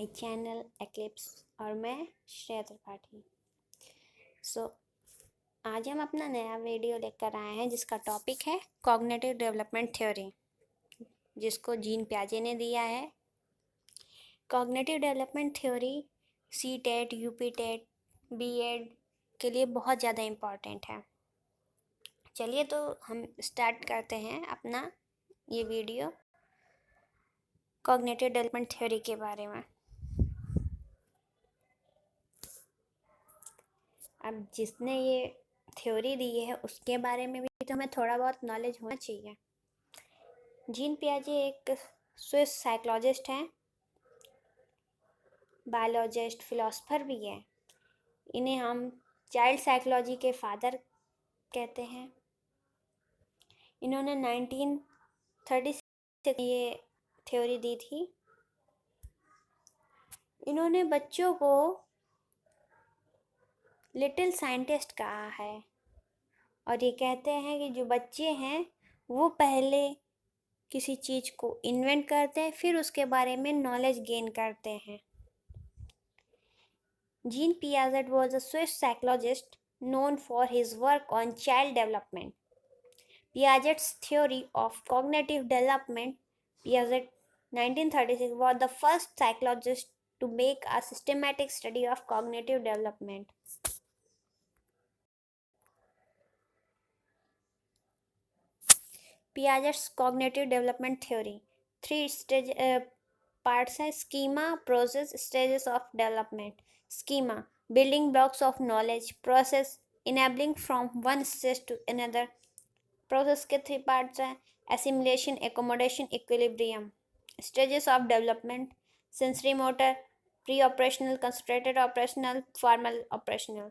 My channel eclipse और मैं श्रेया त्रिपाठी। आज हम अपना नया वीडियो लेकर आए हैं जिसका टॉपिक है कॉग्निटिव डेवलपमेंट थ्योरी, जिसको जीन पियाजे ने दिया है। Cognitive development theory CTET, UPTET, BEd के लिए बहुत ज़्यादा इम्पॉर्टेंट है। चलिए तो हम स्टार्ट करते हैं अपना ये वीडियो कॉग्निटिव डेवलपमेंट थ्योरी के बारे में। अब जिसने ये थ्योरी दी है उसके बारे में भी तो हमें थोड़ा बहुत नॉलेज होना चाहिए। जीन पियाजे एक स्विस साइकोलॉजिस्ट हैं, बायोलॉजिस्ट, फिलोसफर भी हैं। इन्हें हम चाइल्ड साइकोलॉजी के फादर कहते हैं। इन्होंने 1936 ये थ्योरी दी थी। इन्होंने बच्चों को लिटिल साइंटिस्ट कहा है और ये कहते हैं कि जो बच्चे हैं वो पहले किसी चीज़ को इन्वेंट करते हैं, फिर उसके बारे में नॉलेज गेन करते हैं। Jean Piaget was a Swiss psychologist known for his work on child development. Piaget's theory of cognitive development, Piaget 1936, was the first psychologist to make a systematic study of cognitive development. Piaget's cognitive development theory. Three parts हैं: schema, process, stages of development. Schema, building blocks of knowledge, process, enabling from one stage to another. Process के 3 parts हैं: assimilation, accommodation, equilibrium. Stages of development: sensory motor, pre-operational, concentrated operational, formal operational.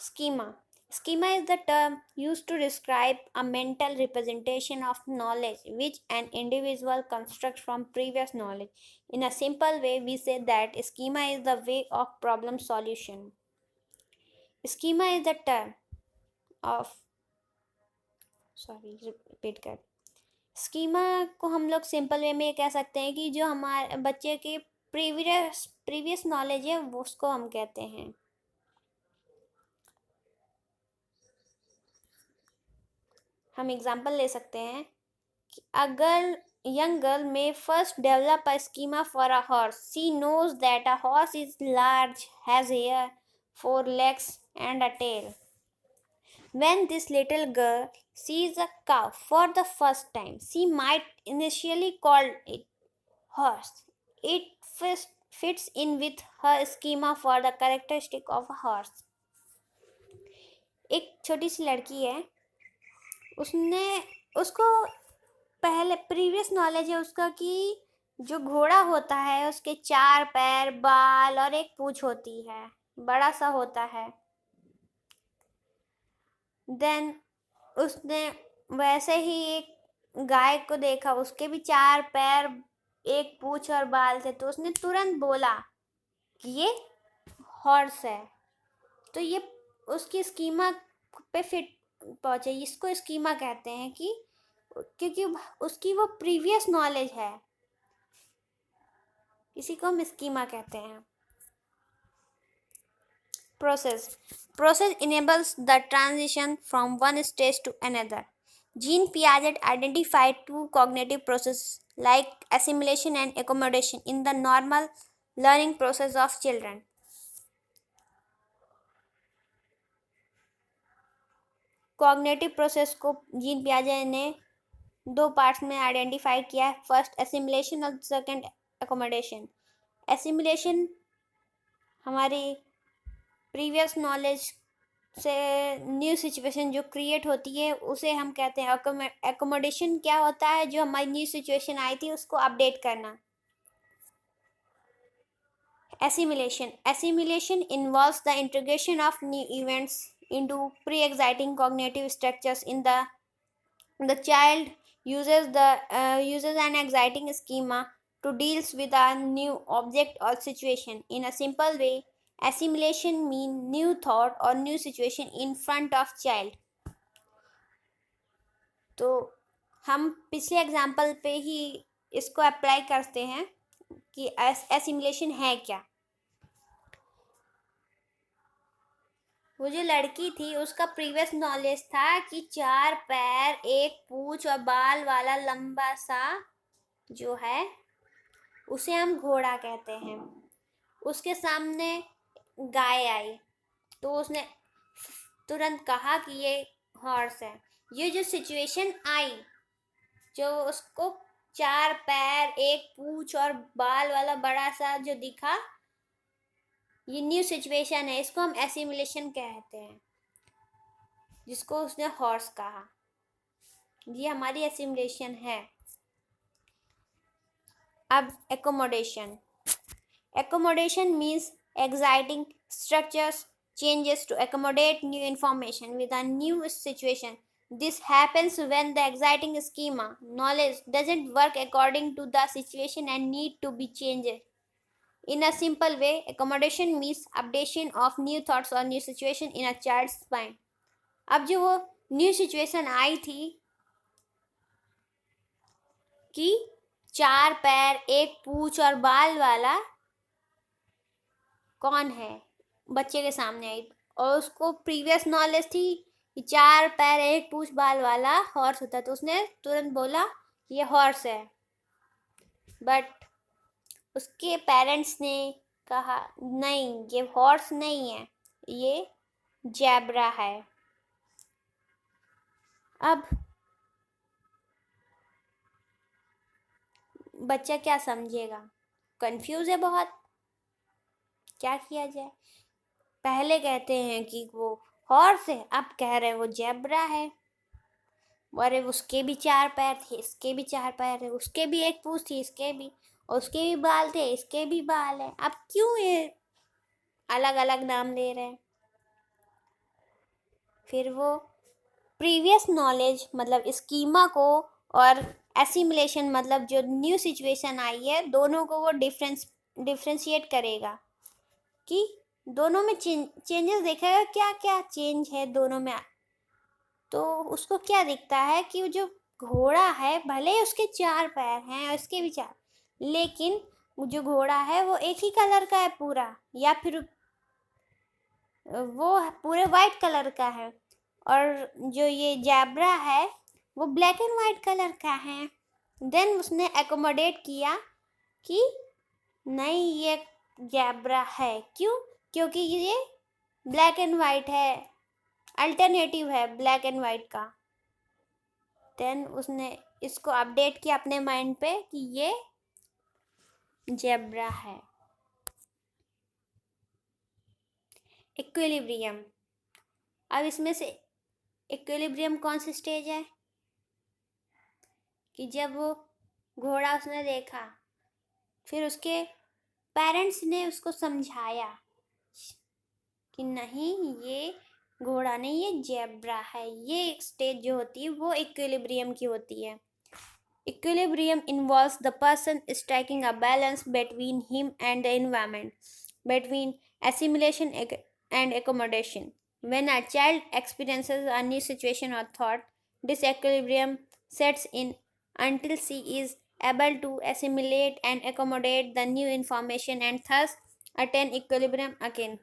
Schema. Schema is the term used to describe a mental representation of knowledge which an individual constructs from previous knowledge. In a simple way, we say that schema is the way of problem solution. Schema is the term of repeat कर schema को हम लोग simple way में ये कह सकते हैं कि जो हमारे बच्चे के प्रीवियस नॉलेज है वो उसको हम कहते हैं। हम एग्जांपल ले सकते हैं कि अगर young girl may first develop a schema for a horse. She knows that a horse is large, has hair, 4 legs and a tail. When this little girl sees a cow for the first time, she might initially call it horse. It fits in with her schema for the characteristic of a horse. एक छोटी सी लड़की है, उसको पहले previous knowledge है उसका कि जो घोड़ा होता है उसके 4 पैर, बाल और एक पूंछ होती है, बड़ा सा होता है। देन उसने वैसे ही एक गाय को देखा, उसके भी 4 पैर, एक पूंछ और बाल थे, तो उसने तुरंत बोला कि ये हॉर्स है। तो ये उसकी स्कीमा पे फिट पहुंचे। इसको स्कीमा कहते हैं कि क्योंकि उसकी वो प्रीवियस नॉलेज है, इसी को हम स्कीमा कहते हैं। Process enables the transition from one stage to another. Jean Piaget identified 2 cognitive processes like assimilation and accommodation in the normal learning process of children. Cognitive process को जीन पियाजे ने 2 parts में आइडेंटिफाई किया है। First assimilation और second accommodation. Assimilation हमारी previous knowledge से new situation जो क्रिएट होती है उसे हम कहते हैं। एकोमोडेशन क्या होता है? जो हमारी न्यू सिचुएशन आई थी उसको अपडेट करना। Assimilation involves the integration of new events into pre-existing cognitive structures. In the child uses an exciting schema to deals with a new object or situation. In a simple way, Assimilation mean new thought or new situation in front of child. तो हम पिछले example पे ही इसको apply करते हैं कि assimilation है क्या। वो जो लड़की थी उसका प्रीवियस नॉलेज था कि 4 पैर, 1 पूंछ और बाल वाला लंबा सा जो है उसे हम घोड़ा कहते हैं। उसके सामने गाय आई तो उसने तुरंत कहा कि ये हॉर्स है। ये जो सिचुएशन आई, जो उसको 4 पैर, 1 पूंछ और बाल वाला बड़ा सा जो दिखा, ये न्यू सिचुएशन है, इसको हम एसिमुलेशन कहते हैं, जिसको उसने हॉर्स कहा। ये हमारी एसिमुलेशन है। अब accommodation. Accommodation means exciting structures changes to accommodate new information with a new situation. This happens when the exciting schema knowledge doesn't work according to the situation and need to be changed. In a simple way, accommodation means updation of new thoughts or new situation in a child's mind. अब जो वो new situation आई थी कि 4 पैर, 1 पूंछ और बाल वाला कौन है, बच्चे के सामने आई और उसको प्रीवियस नॉलेज थी कि 4 पैर, 1 पूंछ, बाल वाला हॉर्स होता है, तो उसने तुरंत बोला ये हॉर्स है। बट उसके पेरेंट्स ने कहा नहीं, ये हॉर्स नहीं है, ये जैब्रा है। अब बच्चा क्या समझेगा, कंफ्यूज है बहुत, क्या किया जाए। पहले कहते हैं कि वो हॉर्स है, अब कह रहे हैं वो जैब्रा है। अरे उसके भी 4 पैर थे, इसके भी 4 पैर है, उसके भी 1 पूंछ थी, इसके भी, और उसके भी बाल थे, इसके भी बाल है। अब क्यों ये अलग अलग नाम ले रहे हैं। फिर वो प्रीवियस नॉलेज मतलब स्कीमा को और एसिमुलेशन मतलब जो न्यू सिचुएशन आई है, दोनों को वो डिफ्रेंशिएट करेगा कि दोनों में चेंजेस देखेगा, क्या क्या चेंज है दोनों में। तो उसको क्या दिखता है कि जो घोड़ा है भले ही उसके 4 पैर हैं और इसके भी 4, लेकिन जो घोड़ा है वो एक ही कलर का है पूरा, या फिर वो पूरे वाइट कलर का है, और जो ये जैब्रा है वो ब्लैक एंड वाइट कलर का है। देन उसने एकोमोडेट किया कि नहीं, ये जैब्रा है। क्यों? क्योंकि ये ब्लैक एंड वाइट है, अल्टरनेटिव है ब्लैक एंड वाइट का। देन उसने इसको अपडेट किया अपने माइंड पे कि ये जेब्रा है। इक्विलिब्रियम। अब इसमें से इक्विलिब्रियम कौन सी स्टेज है कि जब वो घोड़ा उसने देखा, फिर उसके पेरेंट्स ने उसको समझाया कि नहीं, ये घोड़ा नहीं, ये जेब्रा है। ये एक स्टेज जो होती है वो इक्विलिब्रियम की होती है। Equilibrium involves the person striking a balance between him and the environment, between assimilation and accommodation. When a child experiences a new situation or thought, disequilibrium sets in until she is able to assimilate and accommodate the new information and thus attain equilibrium again.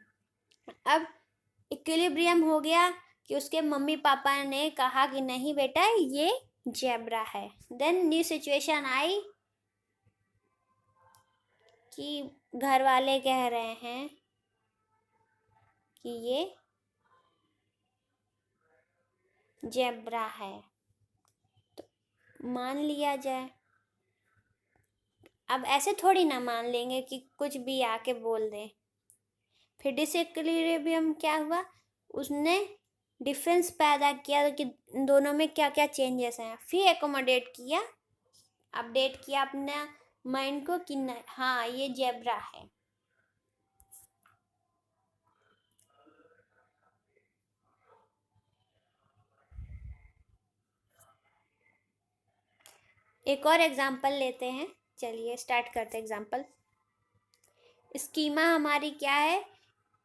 अब equilibrium हो गया कि उसके mummy papa ने कहा कि नहीं बेटा, ये जेब्रा है। देन न्यू सिचुएशन आई कि घर वाले कह रहे हैं कि ये जेब्रा है, तो मान लिया जाए। अब ऐसे थोड़ी ना मान लेंगे कि कुछ भी आके बोल दे। फिर डिसइक्विलिब्रियम क्या हुआ, उसने डिफरेंस पैदा किया कि दोनों में क्या क्या चेंजेस हैं। फिर एकोमोडेट किया, अपडेट किया अपना माइंड को कि हाँ, ये जेब्रा है। एक और एग्जाम्पल लेते हैं, चलिए स्टार्ट करते हैं एग्जाम्पल। स्कीमा हमारी क्या है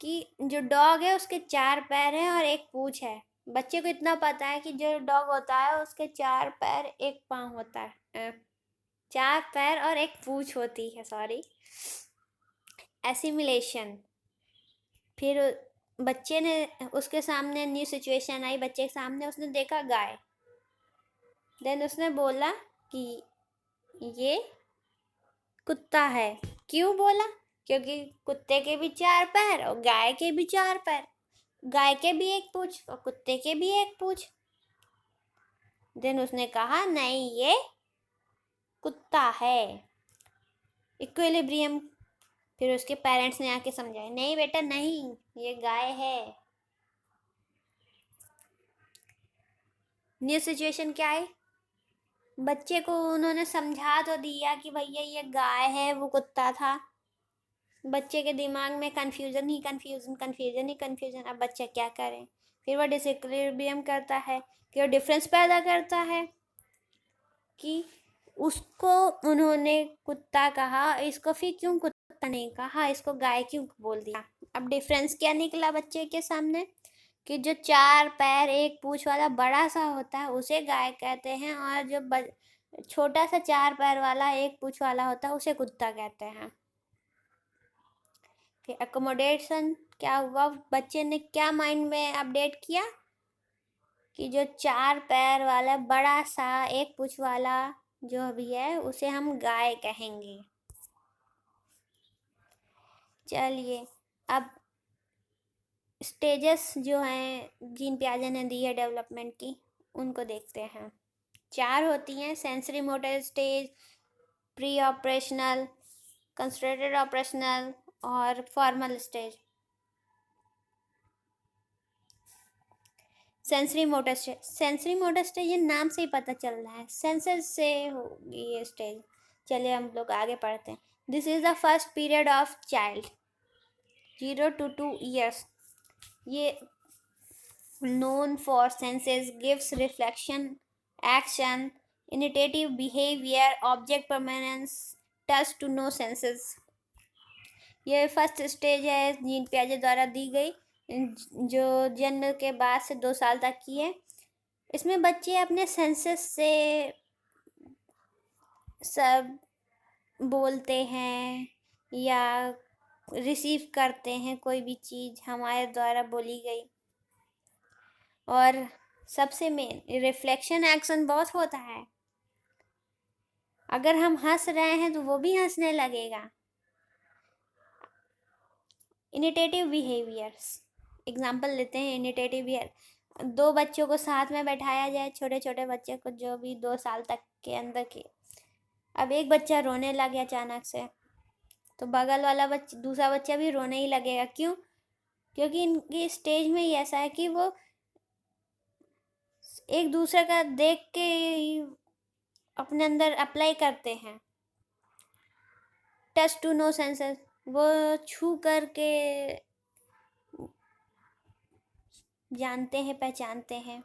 कि जो डॉग है उसके 4 पैर हैं और 1 पूँछ है। बच्चे को इतना पता है कि जो डॉग होता है उसके 4 पैर 1 पाँव होता है। 4 पैर और 1 पूँछ होती है, सॉरी। एसिमिलेशन। फिर बच्चे ने उसके सामने न्यू सिचुएशन आई, बच्चे के सामने उसने देखा गाय। देन उसने बोला कि ये कुत्ता है। क्यों बोला? क्योंकि कुत्ते के भी 4 पैर और गाय के भी 4 पैर। गाय के भी 1 पूँछ और कुत्ते के भी 1 पूँछ। देन उसने कहा नहीं, ये कुत्ता है। इक्विलिब्रियम। फिर उसके पेरेंट्स ने आके समझाया, नहीं बेटा नहीं, ये गाय है। न्यू सिचुएशन क्या है? बच्चे को उन्होंने समझा तो दिया कि भैया ये गाय है, वो कुत्ता था। बच्चे के दिमाग में कंफ्यूजन ही कंफ्यूजन, कंफ्यूजन ही कंफ्यूजन। अब बच्चा क्या करे? फिर वो डिसइक्विलिब्रियम करता है, फिर वो डिफरेंस पैदा करता है कि उसको उन्होंने कुत्ता कहा, इसको फिर क्यों कुत्ता नहीं कहा, इसको गाय क्यों बोल दिया। अब डिफरेंस क्या निकला बच्चे के सामने कि जो 4 पैर 1 पूँछ वाला बड़ा सा होता है उसे गाय कहते हैं, और जो छोटा सा 4 पैर वाला 1 पूँछ वाला होता है उसे कुत्ता कहते हैं। फिर अकोमोडेशन क्या हुआ? बच्चे ने क्या माइंड में अपडेट किया कि जो 4 पैर वाला बड़ा सा 1 पूँछ वाला जो भी है उसे हम गाय कहेंगे। चलिए, अब स्टेजेस जो हैं जीन पियाजे ने दी है डेवलपमेंट की, उनको देखते हैं। 4 होती हैं: sensory motor stage, pre operational, constructed operational और formal stage. Sensory motor stage ये नाम से ही पता चल रहा है, सेंसर से होगी ये स्टेज। चलिए हम लोग आगे पढ़ते हैं। This is the first period of child 0 to 2 years. ये known for senses, gives reflection, action, initiative behavior, object permanence, touch to no senses. ये फर्स्ट स्टेज है जीन पियाजे द्वारा दी गई, जो जन्म के बाद से 2 साल तक की है। इसमें बच्चे अपने सेंसेस से सब बोलते हैं या रिसीव करते हैं कोई भी चीज़ हमारे द्वारा बोली गई। और सबसे मेन रिफ्लेक्शन एक्शन बहुत होता है। अगर हम हंस रहे हैं तो वो भी हंसने लगेगा। इनिटेटिव बिहेवियर्स, एग्जाम्पल लेते हैं। इनिटेटिव बिहेवियर, 2 बच्चों को साथ में बैठाया जाए, छोटे छोटे बच्चे को जो भी 2 साल तक के अंदर के। अब एक बच्चा रोने लगे अचानक से, तो बगल वाला दूसरा बच्चा भी रोने ही लगेगा। क्यों? क्योंकि इनकी स्टेज में ही ऐसा है कि वो एक दूसरे का देख के अपने अंदर अप्लाई करते हैं। टच टू नो सेंसेस, वो छू करके जानते हैं, पहचानते हैं।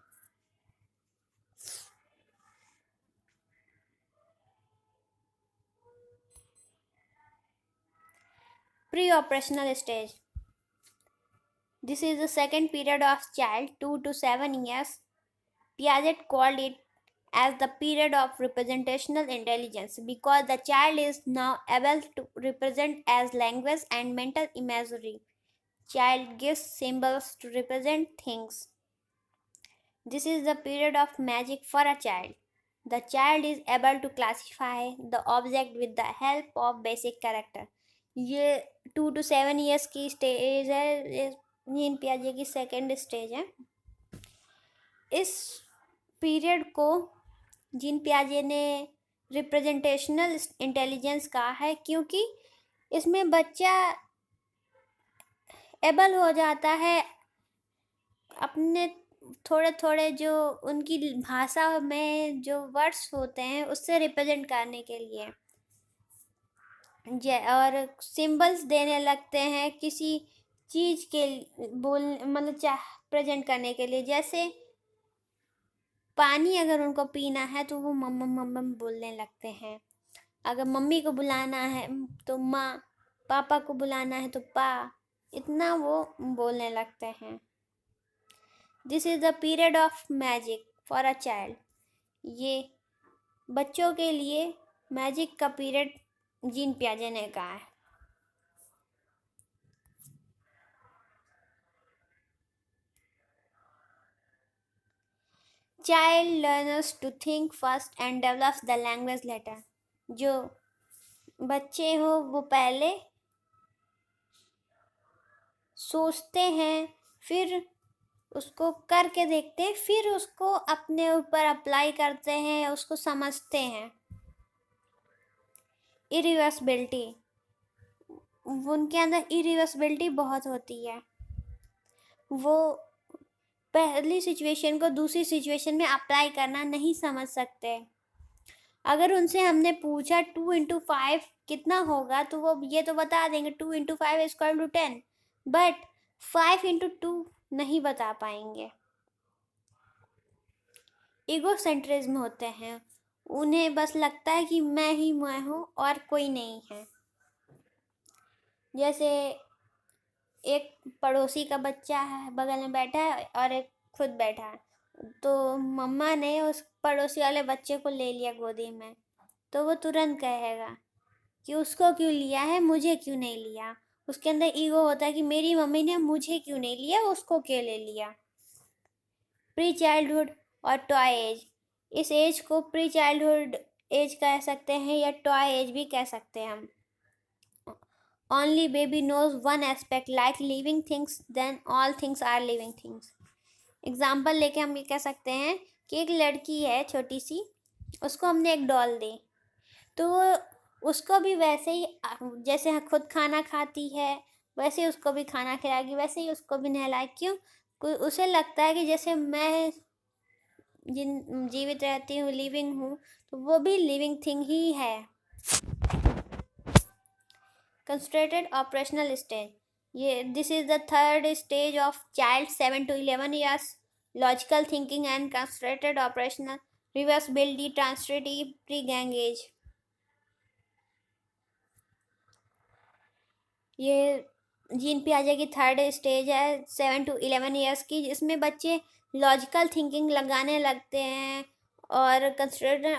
Pre operational stage, this is the second period of child 2 to 7 years. Piaget called it as the period of representational intelligence because the child is now able to represent as language and mental imagery. Child gives symbols to represent things. This is the period of magic for a child. The child is able to classify the object with the help of basic character. ये 2 to 7 years की stage है, gene पियाजे की second stage है। इस period को gene पियाजे ने रिप्रेजेंटेशनल इंटेलिजेंस कहा है, क्योंकि इसमें बच्चा एबल हो जाता है अपने थोड़े थोड़े जो उनकी भाषा में जो वर्ड्स होते हैं उससे रिप्रेजेंट करने के लिए, और सिंबल्स देने लगते हैं किसी चीज़ के बोल मतलब प्रेजेंट करने के लिए। जैसे पानी अगर उनको पीना है तो वो मम्मा मम्मा बोलने लगते हैं। अगर मम्मी को बुलाना है तो माँ, पापा को बुलाना है तो पा। इतना वो बोलने लगते हैं। This is the period of magic for a child. ये बच्चों के लिए मैजिक का पीरियड जीन पियाजे ने कहा है। Child learners to think first and develops the language later. जो बच्चे हो वो पहले सोचते हैं, फिर उसको करके देखते हैं, फिर उसको अपने ऊपर अप्लाई करते हैं, उसको समझते हैं। इरिवर्सिबिलिटी, उनके अंदर इरिवर्सिबिलिटी बहुत होती है। वो पहली सिचुएशन को दूसरी सिचुएशन में अप्लाई करना नहीं समझ सकते। अगर उनसे हमने पूछा 2 into 5 कितना होगा, तो वो ये तो बता देंगे 2 into 5 is equal to 10, but 5 into 2 नहीं बता पाएंगे। ईगोसेंट्रिज्म होते हैं, उन्हें बस लगता है कि मैं ही मैं हूँ और कोई नहीं है। जैसे एक पड़ोसी का बच्चा है, बगल में बैठा है और एक खुद बैठा है, तो मम्मा ने उस पड़ोसी वाले बच्चे को ले लिया गोदी में, तो वो तुरंत कहेगा कि उसको क्यों लिया है, मुझे क्यों नहीं लिया। उसके अंदर ईगो होता है कि मेरी मम्मी ने मुझे क्यों नहीं लिया, उसको क्यों ले लिया। प्री चाइल्डहुड और टॉय एज, इस एज को प्री चाइल्डहुड एज कह सकते हैं या टॉय एज भी कह सकते हैं हम। Only baby knows one aspect like living things, then all things are living things. Example लेके हम ये कह सकते हैं कि एक लड़की है छोटी सी, उसको हमने एक डॉल दी, तो उसको भी वैसे ही जैसे खुद खाना खाती है वैसे ही उसको भी खाना खिलाएगी, वैसे ही उसको भी नहलाए। क्यों? उसे लगता है कि जैसे मैं जीवित रहती हूँ, लिविंग हूँ, तो वो भी लिविंग थिंग ही है। कंस्ट्रेटेड ऑपरेशनल स्टेज, ये this is the third stage of child 7 to 11 years। Logical thinking and concrete operational, reversibility, transitive, pre gang age. ये जीन पियाजे की थर्ड स्टेज है 7 to 11 ईयर्स की, जिसमें बच्चे लॉजिकल थिंकिंग लगाने लगते हैं और कंस्ट्रक्टेड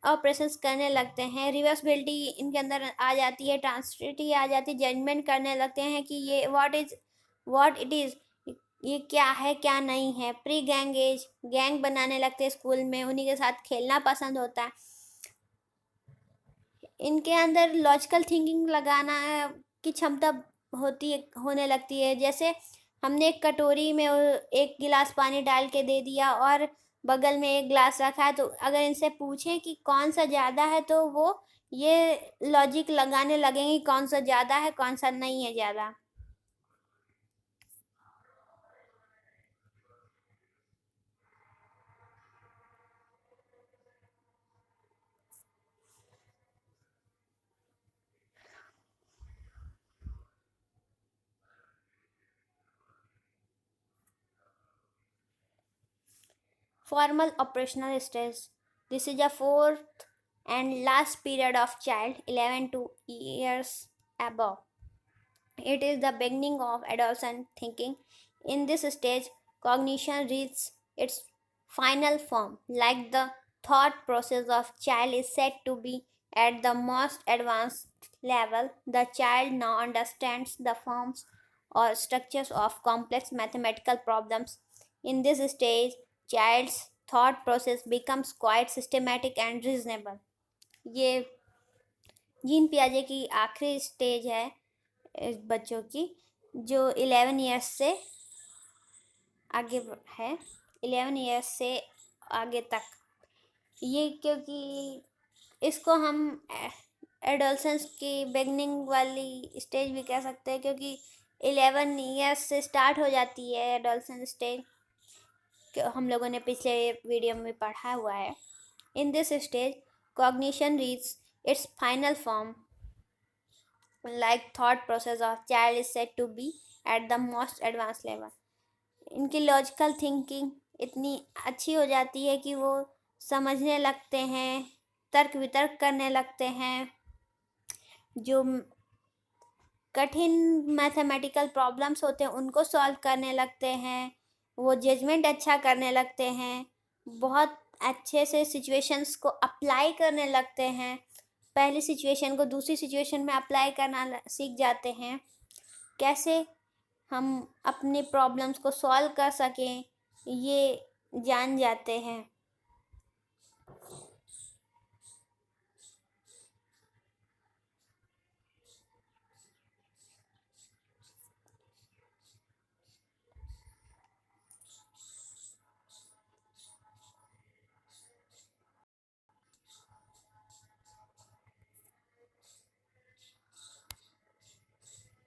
ऑपरेशंस करने लगते हैं। रिवर्सिबिलिटी इनके अंदर आ जाती है, ट्रांसिटिविटी आ जाती है, जजमेंट करने लगते हैं कि ये व्हाट इट इज़, ये क्या है क्या नहीं है। प्री गैंग एज, गैंग बनाने लगते हैं स्कूल में, उन्हीं के साथ खेलना पसंद होता है। इनके अंदर लॉजिकल थिंकिंग लगाना की क्षमता होने लगती है। जैसे हमने एक कटोरी में एक गिलास पानी डाल के दे दिया और बगल में एक गिलास रखा है, तो अगर इनसे पूछें कि कौन सा ज़्यादा है, तो वो ये लॉजिक लगाने लगेंगे कौन सा ज़्यादा है कौन सा नहीं है ज़्यादा। Formal operational stage. This is the fourth and last period of child 11 to years above. It is the beginning of adolescent thinking. In this stage, cognition reaches its final form. Like the thought process of child is said to be at the most advanced level, the child now understands the forms or structures of complex mathematical problems. In this stage, child's thought process becomes quite systematic and reasonable. ये Jean पियाजे की आखिरी stage है बच्चों की, जो 11 years से आगे है, 11 ईयर्स से आगे तक। ये क्योंकि इसको हम एडोलसेंस की बिगनिंग वाली स्टेज भी कह सकते हैं, क्योंकि 11 ईयर्स से स्टार्ट हो जाती है एडोलसेंस स्टेज, हम लोगों ने पिछले वीडियो में पढ़ा हुआ है। In this stage cognition reach its final form, like thought process of child is said to be at the most advanced level. इनकी लॉजिकल थिंकिंग इतनी अच्छी हो जाती है कि वो समझने लगते हैं, तर्क वितर्क करने लगते हैं। जो कठिन मैथमेटिकल प्रॉब्लम्स होते हैं उनको सॉल्व करने लगते हैं, वो जजमेंट अच्छा करने लगते हैं, बहुत अच्छे से सिचुएशंस को अप्लाई करने लगते हैं, पहली सिचुएशन को दूसरी सिचुएशन में अप्लाई करना सीख जाते हैं, कैसे हम अपने प्रॉब्लम्स को सॉल्व कर सकें ये जान जाते हैं।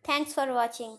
Thanks for watching.